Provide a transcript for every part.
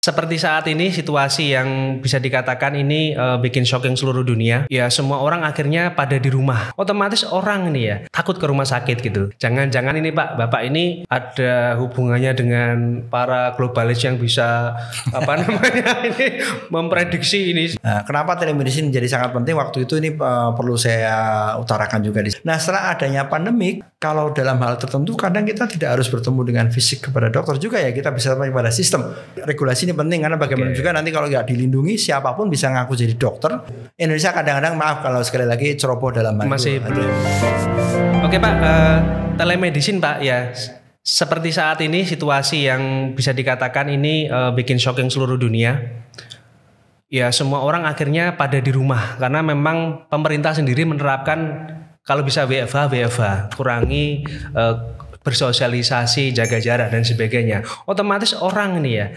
Seperti saat ini situasi yang bisa dikatakan ini bikin shocking seluruh dunia. Ya semua orang akhirnya pada di rumah. Otomatis orang ini ya takut ke rumah sakit gitu. Jangan-jangan ini Pak, Bapak ini ada hubungannya dengan para globalis yang bisa ini memprediksi ini. Nah, kenapa telemedicine menjadi sangat penting waktu itu ini perlu saya utarakan juga di. Nah, setelah adanya pandemik, kalau dalam hal tertentu kadang kita tidak harus bertemu dengan fisik kepada dokter juga ya, kita bisa pada sistem. Regulasi ini penting karena bagaimana juga nanti kalau nggak dilindungi siapapun bisa ngaku jadi dokter. Indonesia kadang-kadang maaf kalau sekali lagi ceroboh dalam hal masih belum. Oke Pak, telemedicine Pak ya. Seperti saat ini situasi yang bisa dikatakan ini bikin shocking seluruh dunia. Ya semua orang akhirnya pada di rumah karena memang pemerintah sendiri menerapkan kalau bisa WFH, kurangi bersosialisasi, jaga jarak dan sebagainya. Otomatis orang ini ya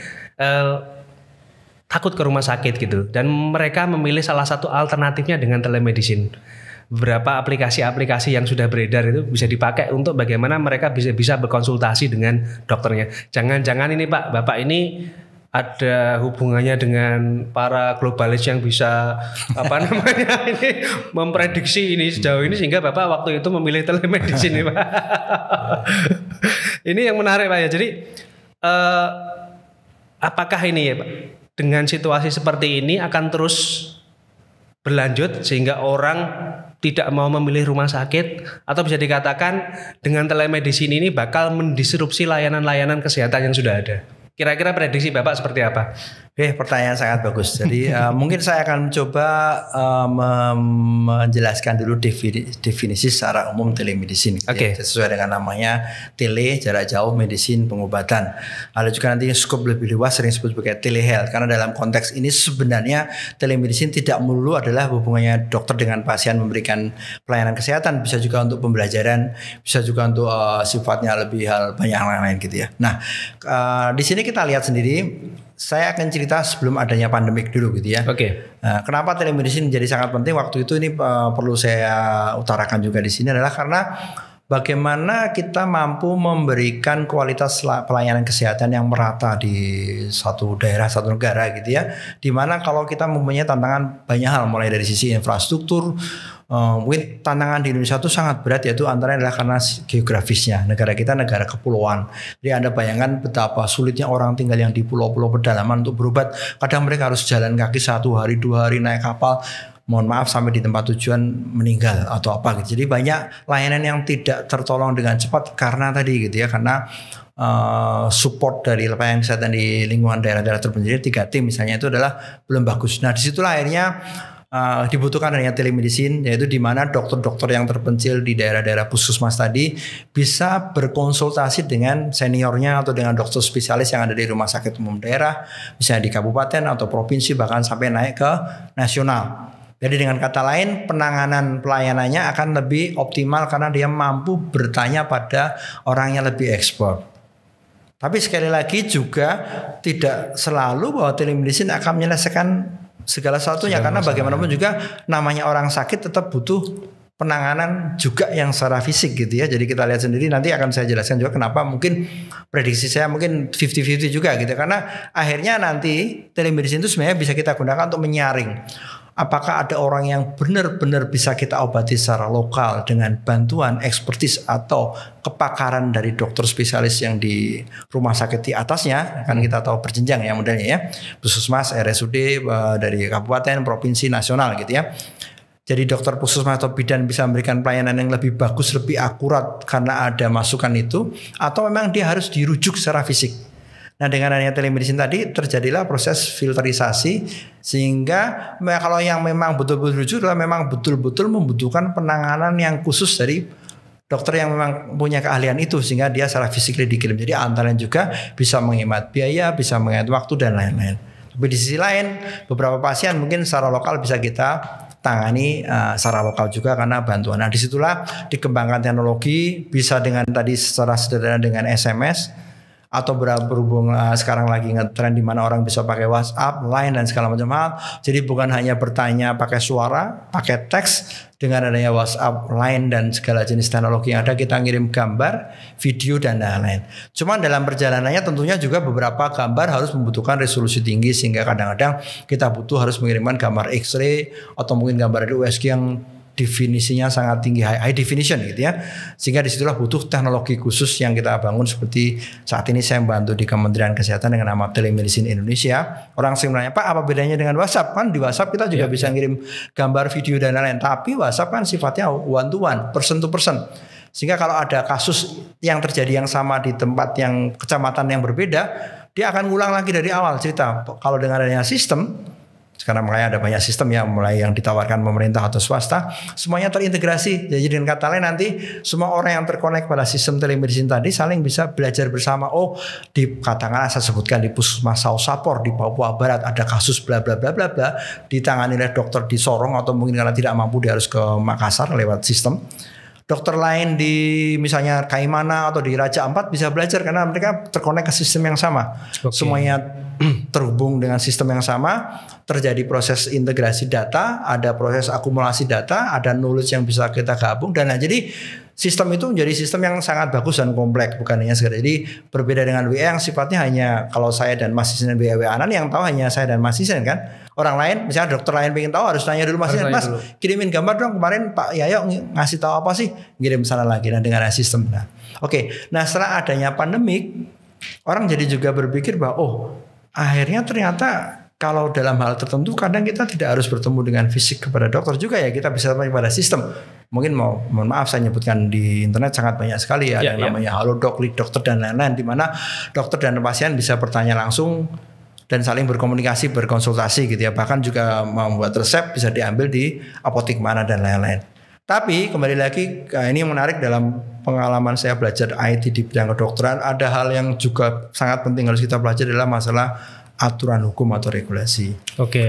takut ke rumah sakit gitu, dan mereka memilih salah satu alternatifnya dengan telemedicine. Beberapa aplikasi-aplikasi yang sudah beredar itu bisa dipakai untuk bagaimana mereka bisa berkonsultasi dengan dokternya. Jangan-jangan ini Pak, Bapak ini ada hubungannya dengan para globalis yang bisa ini memprediksi ini sejauh ini sehingga Bapak waktu itu memilih telemedicine Pak. Ini yang menarik Pak ya. Jadi apakah ini ya Pak, dengan situasi seperti ini akan terus berlanjut sehingga orang tidak mau memilih rumah sakit, atau bisa dikatakan dengan telemedicine ini bakal mendisrupsi layanan-layanan kesehatan yang sudah ada? Kira-kira prediksi Bapak seperti apa? Pertanyaan sangat bagus. Jadi mungkin saya akan coba menjelaskan dulu definisi secara umum telemedicine. Oke. Sesuai dengan namanya, tele jarak jauh, medicine pengobatan. Ada juga nanti skop lebih luas sering disebut sebagai telehealth. Karena dalam konteks ini sebenarnya telemedicine tidak melulu adalah hubungannya dokter dengan pasien memberikan pelayanan kesehatan, bisa juga untuk pembelajaran, bisa juga untuk sifatnya lebih hal banyak lain-lain gitu ya. Nah, di sini kita lihat sendiri. Saya akan cerita sebelum adanya pandemik dulu gitu ya. Oke. Nah, kenapa telemedicine menjadi sangat penting waktu itu ini perlu saya utarakan juga di sini adalah karena bagaimana kita mampu memberikan kualitas pelayanan kesehatan yang merata di satu daerah, satu negara gitu ya. Dimana kalau kita mempunyai tantangan banyak hal, mulai dari sisi infrastruktur, mungkin tantangan di Indonesia itu sangat berat, yaitu antara adalah karena geografisnya. Negara kita negara kepulauan. Jadi Anda bayangkan betapa sulitnya orang tinggal yang di pulau-pulau pedalaman untuk berobat. Kadang mereka harus jalan kaki 1 hari 2 hari naik kapal. Mohon maaf sampai di tempat tujuan meninggal atau apa gitu. Jadi banyak layanan yang tidak tertolong dengan cepat karena tadi gitu ya, karena support dari pelayanan kesehatan di lingkungan daerah-daerah terpencil 3T misalnya itu adalah belum bagus. Nah disitulah akhirnya dibutuhkan adanya telemedicine, yaitu di mana dokter-dokter yang terpencil di daerah-daerah puskesmas tadi bisa berkonsultasi dengan seniornya atau dengan dokter spesialis yang ada di rumah sakit umum daerah, misalnya di kabupaten atau provinsi, bahkan sampai naik ke nasional. Jadi dengan kata lain, penanganan pelayanannya akan lebih optimal karena dia mampu bertanya pada orang yang lebih expert. Tapi sekali lagi juga tidak selalu bahwa telemedicine akan menyelesaikan segala sesuatunya, karena bagaimanapun juga namanya orang sakit tetap butuh penanganan juga yang secara fisik gitu ya. Jadi kita lihat sendiri, nanti akan saya jelaskan juga kenapa mungkin prediksi saya mungkin 50-50 juga gitu, karena akhirnya nanti telemedicine itu sebenarnya bisa kita gunakan untuk menyaring apakah ada orang yang benar-benar bisa kita obati secara lokal dengan bantuan ekspertis atau kepakaran dari dokter spesialis yang di rumah sakit di atasnya. Kan kita tahu berjenjang ya modelnya ya, puskesmas, RSUD, dari kabupaten, provinsi, nasional gitu ya. Jadi dokter puskesmas atau bidan bisa memberikan pelayanan yang lebih bagus, lebih akurat karena ada masukan itu, atau memang dia harus dirujuk secara fisik. Nah dengan adanya telemedicine tadi terjadilah proses filterisasi, sehingga kalau yang memang betul-betul rujuk adalah memang betul-betul membutuhkan penanganan yang khusus dari dokter yang memang punya keahlian itu, sehingga dia secara fisik dikirim. Jadi antara lain juga bisa menghemat biaya, bisa menghemat waktu dan lain-lain. Tapi di sisi lain beberapa pasien mungkin secara lokal bisa kita tangani secara lokal juga karena bantuan. Nah disitulah dikembangkan teknologi, bisa dengan tadi secara sederhana dengan SMS, atau berhubung sekarang lagi ngetren di mana orang bisa pakai WhatsApp, Line dan segala macam hal. Jadi bukan hanya bertanya pakai suara, pakai teks, dengan adanya WhatsApp, Line dan segala jenis teknologi yang ada, kita ngirim gambar, video dan lain-lain. Cuman dalam perjalanannya tentunya juga beberapa gambar harus membutuhkan resolusi tinggi sehingga kadang-kadang kita butuh harus mengirimkan gambar X-ray atau mungkin gambar dari USG yang definisinya sangat tinggi, high definition gitu ya, sehingga disitulah butuh teknologi khusus yang kita bangun. Seperti saat ini saya membantu di Kementerian Kesehatan dengan nama Telemedicine Indonesia. Orang sering menanya, Pak, apa bedanya dengan WhatsApp? Kan di WhatsApp kita juga bisa ngirim gambar, video dan lain-lain, tapi WhatsApp kan sifatnya one to one, person to person, sehingga kalau ada kasus yang terjadi yang sama di tempat yang kecamatan yang berbeda, dia akan ngulang lagi dari awal cerita. Kalau dengan adanya sistem, sekarang makanya ada banyak sistem ya, mulai yang ditawarkan pemerintah atau swasta, semuanya terintegrasi. Jadi dengan kata lain nanti semua orang yang terkonek pada sistem telemedicine tadi saling bisa belajar bersama. Oh, di katakanlah saya sebutkan di Puskesmas Sausapor di Papua Barat ada kasus bla bla bla bla bla, ditangani oleh dokter di Sorong atau mungkin karena tidak mampu dia harus ke Makassar lewat sistem. Dokter lain di misalnya Kaimana atau di Raja Ampat bisa belajar karena mereka terkonek ke sistem yang sama. Semuanya terhubung dengan sistem yang sama, terjadi proses integrasi data, ada proses akumulasi data, ada knowledge yang bisa kita gabung dan jadi sistem itu menjadi sistem yang sangat bagus dan kompleks, bukan hanya sekedar. Jadi berbeda dengan WA yang sifatnya hanya kalau saya dan Mas Isen WA-an yang tahu hanya saya dan Mas Isen kan. Orang lain, misalnya dokter lain pengen tahu harus tanya dulu Mas Isen, Mas kirimin gambar dong kemarin Pak Yayo ngasih tahu apa sih, kirim sana lagi. Nah dengan sistem. Nah, oke. Nah setelah adanya pandemik, orang jadi juga berpikir bahwa oh akhirnya ternyata kalau dalam hal tertentu kadang kita tidak harus bertemu dengan fisik kepada dokter juga ya, kita bisa pada sistem. Mungkin mohon maaf saya nyebutkan di internet sangat banyak sekali ya, ada yang namanya Halodoc, Lead Dokter dan lain-lain, di mana dokter dan pasien bisa bertanya langsung dan saling berkomunikasi, berkonsultasi gitu ya. Bahkan juga membuat resep bisa diambil di apotek mana dan lain-lain. Tapi kembali lagi, ini menarik dalam pengalaman saya belajar IT di bidang kedokteran, ada hal yang juga sangat penting harus kita pelajari adalah masalah aturan hukum atau regulasi.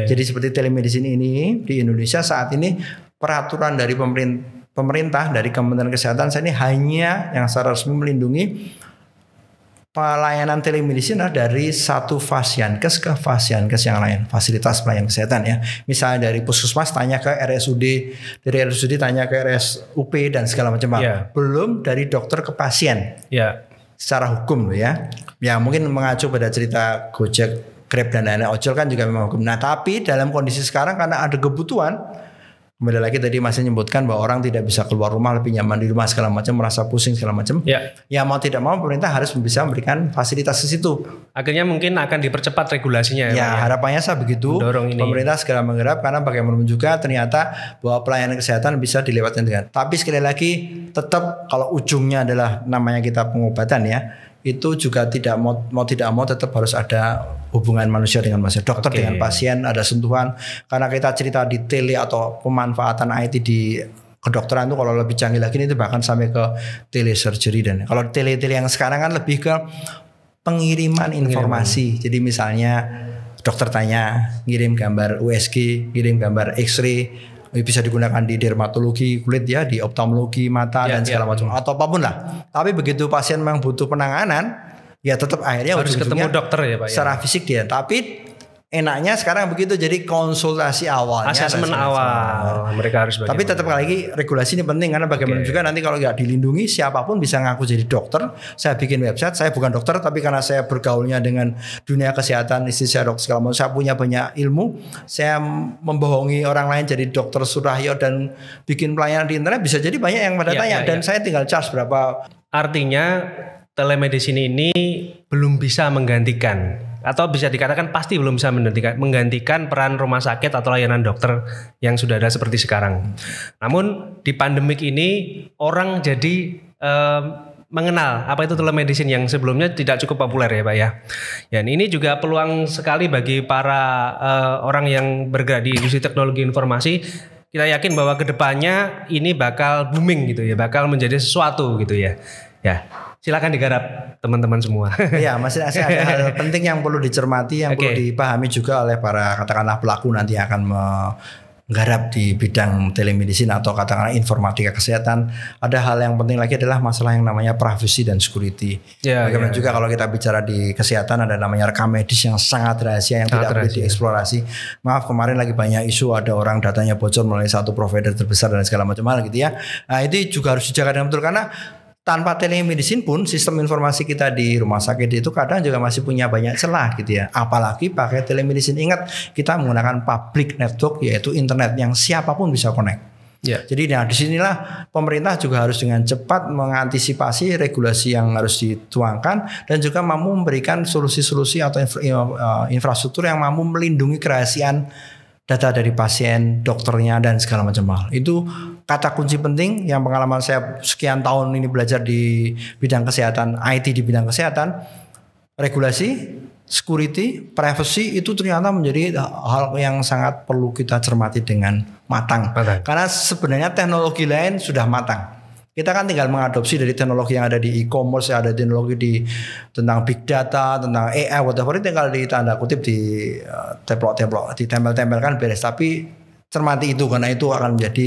Jadi seperti telemedicine ini di Indonesia saat ini peraturan dari pemerintah dari Kementerian Kesehatan saat ini hanya yang secara resmi melindungi pelayanan telemedicine dari satu fasienkes ke fasienkes yang lain, fasilitas pelayanan kesehatan ya. Misalnya dari puskesmas tanya ke RSUD, dari RSUD tanya ke RSUP dan segala macam. Belum dari dokter ke pasien. Secara hukum loh ya. Ya mungkin mengacu pada cerita Gojek, Grab dan lain-lain, ojol kan juga memang hukum. Nah tapi dalam kondisi sekarang karena ada kebutuhan, kembali lagi tadi masih menyebutkan bahwa orang tidak bisa keluar rumah, lebih nyaman di rumah segala macam, merasa pusing segala macam. Ya mau tidak mau pemerintah harus bisa memberikan fasilitas ke situ. Akhirnya mungkin akan dipercepat regulasinya. Ya harapannya saya begitu. Pemerintah segera menggarap karena bagaimanapun juga ternyata bahwa pelayanan kesehatan bisa dilewatkan dengan. Tapi sekali lagi tetap kalau ujungnya adalah namanya kita pengobatan ya, itu juga tidak mau tidak mau tetap harus ada hubungan manusia dengan manusia, dokter dengan pasien, ada sentuhan. Karena kita cerita di tele atau pemanfaatan IT di kedokteran itu kalau lebih canggih lagi itu bahkan sampai ke telesurgery, dan kalau tele yang sekarang kan lebih ke pengiriman informasi. Jadi misalnya dokter tanya, ngirim gambar USG, ngirim gambar X-ray, bisa digunakan di dermatologi kulit ya, di ophthalmologi mata dan segala macam atau apapun lah. Tapi begitu pasien memang butuh penanganan, ya tetap akhirnya harus ketemu dokter ya Pak. Secara fisik dia. Tapi enaknya sekarang begitu, jadi konsultasi awalnya, asesmen awal mereka harus. Tapi tetap lagi regulasi ini penting karena bagaimana juga nanti kalau nggak dilindungi siapapun bisa ngaku jadi dokter. Saya bikin website, saya bukan dokter tapi karena saya bergaulnya dengan dunia kesehatan, istri saya dokter segala macam, saya punya banyak ilmu, saya membohongi orang lain jadi dokter Surahyo dan bikin pelayanan di internet, bisa jadi banyak yang pada tanya dan saya tinggal charge berapa. Artinya telemedicine ini belum bisa menggantikan, atau bisa dikatakan pasti belum bisa menggantikan peran rumah sakit atau layanan dokter yang sudah ada seperti sekarang. Namun di pandemik ini orang jadi mengenal apa itu telemedicine yang sebelumnya tidak cukup populer ya Pak ya. Dan ini juga peluang sekali bagi para orang yang bergerak di industri teknologi informasi. Kita yakin bahwa kedepannya ini bakal booming gitu ya, bakal menjadi sesuatu gitu ya. Ya. Silakan digarap teman-teman semua. Iya, masih ada hal penting yang perlu dicermati, yang perlu dipahami juga oleh para katakanlah pelaku nanti akan garap di bidang telemedicine atau katakanlah informatika kesehatan, ada hal yang penting lagi adalah masalah yang namanya privacy dan security. Bagaimana juga kalau kita bicara di kesehatan ada namanya rekam medis yang sangat rahasia yang tidak boleh dieksplorasi. Maaf, kemarin lagi banyak isu ada orang datanya bocor melalui satu provider terbesar dan segala macam hal gitu ya. Nah, itu juga harus dijaga dengan betul karena tanpa telemedicine pun sistem informasi kita di rumah sakit itu kadang juga masih punya banyak celah gitu ya. Apalagi pakai telemedicine. Ingat kita menggunakan public network yaitu internet yang siapapun bisa connect. Jadi disinilah pemerintah juga harus dengan cepat mengantisipasi regulasi yang harus dituangkan dan juga mampu memberikan solusi-solusi atau infrastruktur yang mampu melindungi kerahasiaan data dari pasien, dokternya dan segala macam hal. Itu kata kunci penting yang pengalaman saya sekian tahun ini belajar di bidang kesehatan, IT di bidang kesehatan, regulasi, security, privacy itu ternyata menjadi hal yang sangat perlu kita cermati dengan matang. Karena sebenarnya teknologi lain sudah matang. Kita kan tinggal mengadopsi dari teknologi yang ada di e-commerce, ada teknologi tentang big data, tentang AI, whatever, tinggal di tanda kutip di teplok-teplok, ditempel-tempelkan beres. Tapi cermati itu karena itu akan menjadi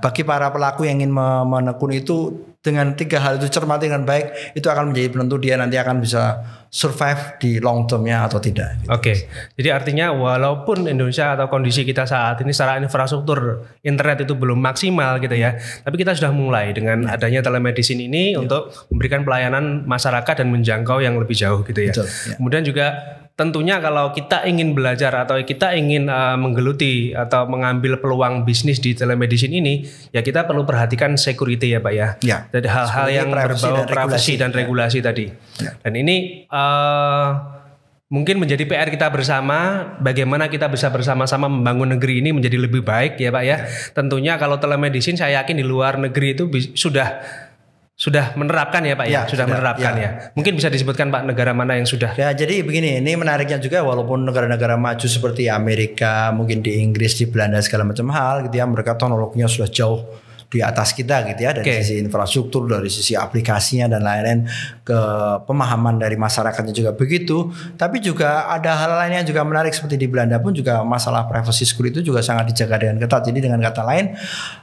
bagi para pelaku yang ingin menekun itu dengan 3 hal itu cermati dengan baik, itu akan menjadi penentu dia nanti akan bisa survive di long termnya atau tidak. Oke. Jadi artinya walaupun Indonesia atau kondisi kita saat ini secara infrastruktur internet itu belum maksimal gitu ya, tapi kita sudah mulai dengan adanya telemedicine ini untuk memberikan pelayanan masyarakat dan menjangkau yang lebih jauh gitu ya. Betul, Kemudian juga tentunya kalau kita ingin belajar atau kita ingin menggeluti atau mengambil peluang bisnis di telemedicine ini, ya kita perlu perhatikan security ya Pak ya. Jadi hal-hal yang berbau privasi dan regulasi tadi. Dan ini mungkin menjadi PR kita bersama, bagaimana kita bisa bersama-sama membangun negeri ini menjadi lebih baik ya Pak ya. Tentunya kalau telemedicine saya yakin di luar negeri itu sudah menerapkan ya Pak ya, sudah menerapkan ya. Mungkin bisa disebutkan Pak negara mana yang sudah. Ya jadi begini, ini menariknya juga walaupun negara-negara maju seperti Amerika, mungkin di Inggris, di Belanda segala macam hal gitu ya, mereka teknologinya sudah jauh di atas kita gitu ya, dari sisi infrastruktur, dari sisi aplikasinya dan lain-lain, ke pemahaman dari masyarakatnya juga begitu. Tapi juga ada hal lain yang juga menarik seperti di Belanda pun juga masalah privacy security itu juga sangat dijaga dengan ketat. Jadi dengan kata lain,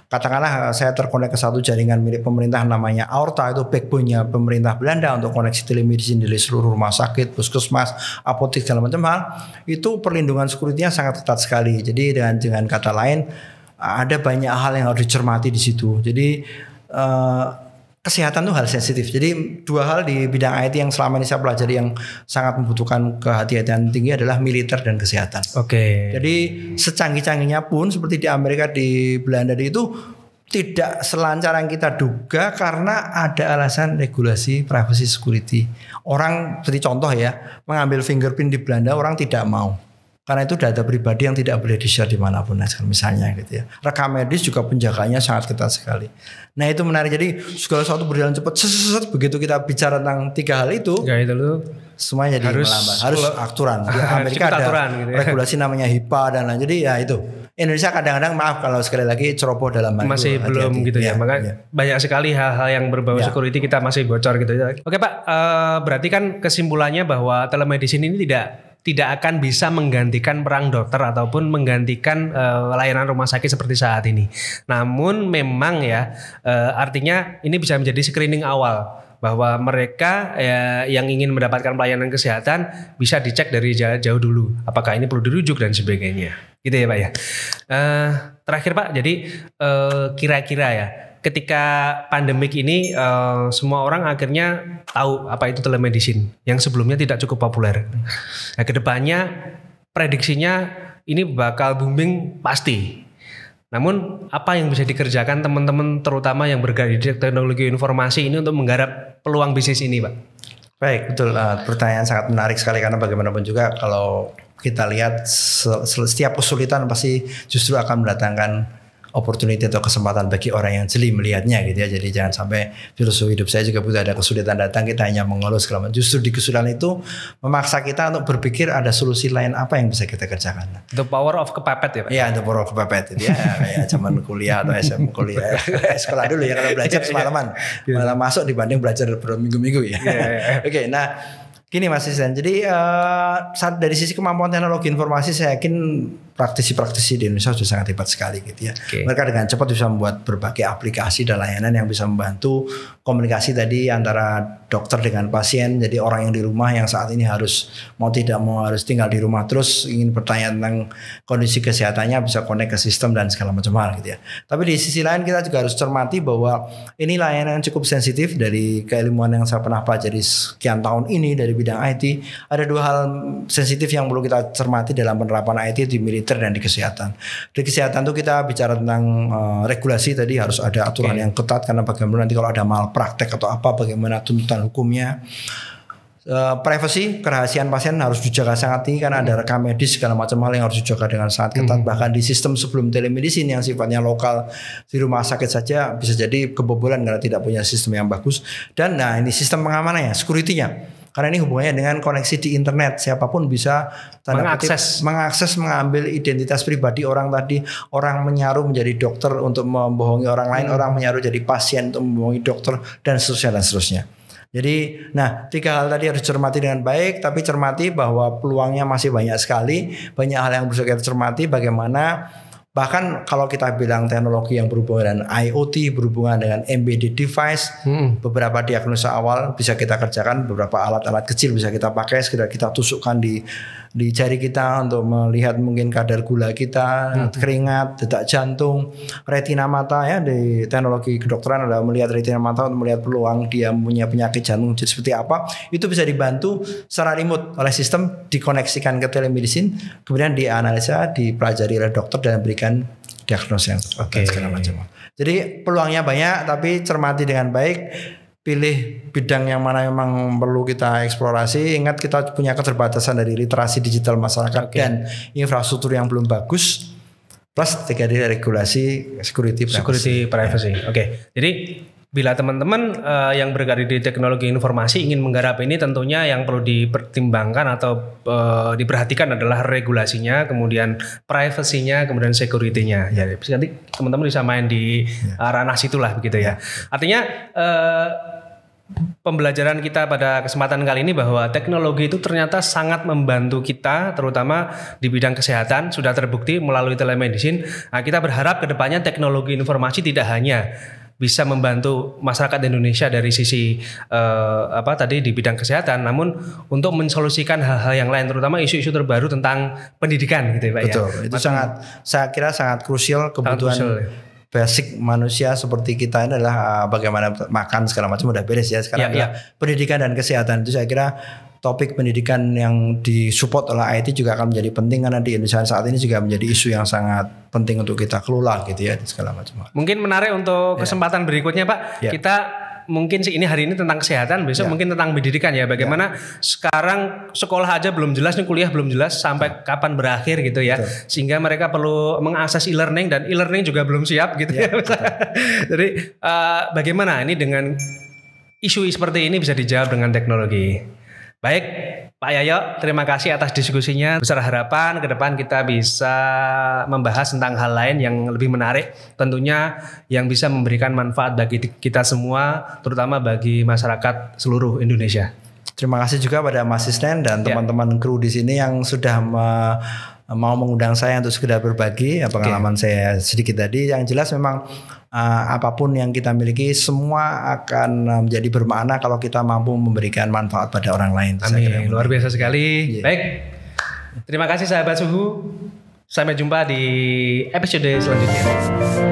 katakanlah saya terkonek ke satu jaringan milik pemerintah namanya Aorta, itu backbone-nya pemerintah Belanda untuk koneksi telemedicine di seluruh rumah sakit, puskesmas, apotek segala macam hal. Itu perlindungan security-nya sangat ketat sekali. Jadi dengan kata lain ada banyak hal yang harus dicermati di situ. Jadi kesehatan itu hal sensitif. Jadi 2 hal di bidang IT yang selama ini saya pelajari yang sangat membutuhkan kehati-hatian tinggi adalah militer dan kesehatan. Jadi secanggih-canggihnya pun seperti di Amerika, di Belanda itu tidak selancar yang kita duga karena ada alasan regulasi privacy security. Orang seperti contoh ya, mengambil fingerprint di Belanda orang tidak mau. Karena itu data pribadi yang tidak boleh di-share dimanapun misalnya gitu ya. Rekam medis juga penjagaannya sangat ketat sekali. Nah itu menarik, jadi segala sesuatu berjalan cepat. Begitu kita bicara tentang 3 hal itu, semuanya jadi melambat. Harus aturan. Di Amerika ada aturan, gitu ya. Regulasi namanya HIPAA dan lain. Jadi ya itu. Indonesia kadang-kadang maaf kalau sekali lagi ceroboh dalam hal masih itu, belum hati-hati. Gitu ya. Maka banyak sekali hal-hal yang berbau security kita masih bocor gitu ya. Oke Pak, berarti kan kesimpulannya bahwa telemedicine ini tidak akan bisa menggantikan peran dokter ataupun menggantikan layanan rumah sakit seperti saat ini. Namun memang ya artinya ini bisa menjadi screening awal bahwa mereka yang ingin mendapatkan pelayanan kesehatan bisa dicek dari jauh dulu apakah ini perlu dirujuk dan sebagainya. Gitu ya Pak ya. Terakhir Pak, jadi kira-kira ya ketika pandemik ini semua orang akhirnya tahu apa itu telemedicine yang sebelumnya tidak cukup populer. Nah, kedepannya prediksinya ini bakal booming pasti. Namun apa yang bisa dikerjakan teman-teman terutama yang bergerak di teknologi informasi ini untuk menggarap peluang bisnis ini Pak? Baik, betul. Pertanyaan sangat menarik sekali karena bagaimanapun juga kalau kita lihat setiap kesulitan pasti justru akan mendatangkan opportunity atau kesempatan bagi orang yang jeli melihatnya gitu ya. Jadi jangan sampai filosofi hidup saya juga butuh ada kesulitan datang kita hanya mengeluh segala macam. Justru di kesulitan itu memaksa kita untuk berpikir ada solusi lain apa yang bisa kita kerjakan. The power of kepepet ya Pak? Iya, the power of kepepet itu ya. Kayak zaman kuliah atau SM kuliah. Sekolah dulu ya, kalau belajar semalaman malah masuk dibanding belajar berminggu-minggu ya. Oke, nah Gini Mas Isen, jadi dari sisi kemampuan teknologi informasi saya yakin praktisi-praktisi di Indonesia sudah sangat hebat sekali gitu ya. Mereka dengan cepat bisa membuat berbagai aplikasi dan layanan yang bisa membantu komunikasi tadi antara dokter dengan pasien. Jadi orang yang di rumah yang saat ini harus mau tidak mau harus tinggal di rumah terus ingin bertanya tentang kondisi kesehatannya bisa connect ke sistem dan segala macam hal gitu ya. Tapi di sisi lain kita juga harus cermati bahwa ini layanan yang cukup sensitif. Dari keilmuan yang saya pernah pelajari sekian tahun ini dari bidang IT, ada dua hal sensitif yang perlu kita cermati dalam penerapan IT di militer dan di kesehatan. Di kesehatan itu kita bicara tentang regulasi tadi harus ada aturan yang ketat karena bagaimana nanti kalau ada malpraktek atau apa bagaimana tuntutan hukumnya. Privacy, kerahasiaan pasien harus dijaga sangat tinggi karena ada rekam medis segala macam hal yang harus dijaga dengan sangat ketat. Bahkan di sistem sebelum telemedicine yang sifatnya lokal di rumah sakit saja bisa jadi kebobolan karena tidak punya sistem yang bagus. Dan nah ini sistem pengamanannya, security-nya. Karena ini hubungannya dengan koneksi di internet, siapapun bisa mengakses, mengambil identitas pribadi orang tadi. Orang menyaruh menjadi dokter untuk membohongi orang lain, orang menyaruh jadi pasien untuk membohongi dokter dan seterusnya dan seterusnya. Jadi, nah 3 hal tadi harus dicermati dengan baik, tapi cermati bahwa peluangnya masih banyak sekali, banyak hal yang bisa kita cermati. Bagaimana bahkan kalau kita bilang teknologi yang berhubungan dengan IoT, berhubungan dengan embedded device, beberapa diagnosa awal bisa kita kerjakan, beberapa alat-alat kecil bisa kita pakai, sekedar kita tusukkan di jari kita untuk melihat mungkin kadar gula kita, keringat, detak jantung, retina mata ya. Di teknologi kedokteran adalah melihat retina mata untuk melihat peluang dia punya penyakit jantung seperti apa. Itu bisa dibantu secara remote oleh sistem, dikoneksikan ke telemedicine, kemudian dianalisa, dipelajari oleh dokter dan berikan diagnosis yang segala macam. Jadi peluangnya banyak, tapi cermati dengan baik. Pilih bidang yang mana memang perlu kita eksplorasi. Ingat kita punya keterbatasan dari literasi digital masyarakat dan infrastruktur yang belum bagus. Plus dari regulasi security privacy. Jadi bila teman-teman yang berkarir di teknologi informasi ingin menggarap ini, tentunya yang perlu dipertimbangkan atau diperhatikan adalah regulasinya, kemudian privasinya, kemudian security-nya. Ya, nanti teman-teman bisa main di ranah situlah begitu ya. Artinya pembelajaran kita pada kesempatan kali ini bahwa teknologi itu ternyata sangat membantu kita, terutama di bidang kesehatan, sudah terbukti melalui telemedicine. Nah, kita berharap kedepannya teknologi informasi tidak hanya bisa membantu masyarakat Indonesia dari sisi tadi di bidang kesehatan, namun untuk mensolusikan hal-hal yang lain, terutama isu-isu terbaru tentang pendidikan gitu ya Pak. Betul, ya. Itu saya kira sangat krusial. Kebutuhan basic manusia seperti kita ini adalah bagaimana makan segala macam udah beres ya. Sekarang pendidikan dan kesehatan itu saya kira topik pendidikan yang disupport oleh IT juga akan menjadi penting karena di Indonesia saat ini juga menjadi isu yang sangat penting untuk kita kelola gitu ya segala macam. Mungkin menarik untuk kesempatan berikutnya Pak. Kita mungkin ini hari ini tentang kesehatan, besok mungkin tentang pendidikan ya. Bagaimana sekarang sekolah aja belum jelas nih, kuliah belum jelas sampai kapan berakhir gitu ya. Sehingga mereka perlu mengakses e-learning dan e-learning juga belum siap gitu ya. Jadi bagaimana ini dengan isu seperti ini bisa dijawab dengan teknologi. Baik, Pak Yayo, terima kasih atas diskusinya. Besar harapan ke depan kita bisa membahas tentang hal lain yang lebih menarik, tentunya yang bisa memberikan manfaat bagi kita semua, terutama bagi masyarakat seluruh Indonesia. Terima kasih juga pada Mas Isnen dan teman-teman kru di sini yang sudah mau mengundang saya untuk sekedar berbagi pengalaman saya sedikit tadi. Yang jelas memang apapun yang kita miliki semua akan menjadi bermakna kalau kita mampu memberikan manfaat pada orang lain. Amin, luar biasa sekali. Baik, terima kasih sahabat Suhu. Sampai jumpa di episode selanjutnya.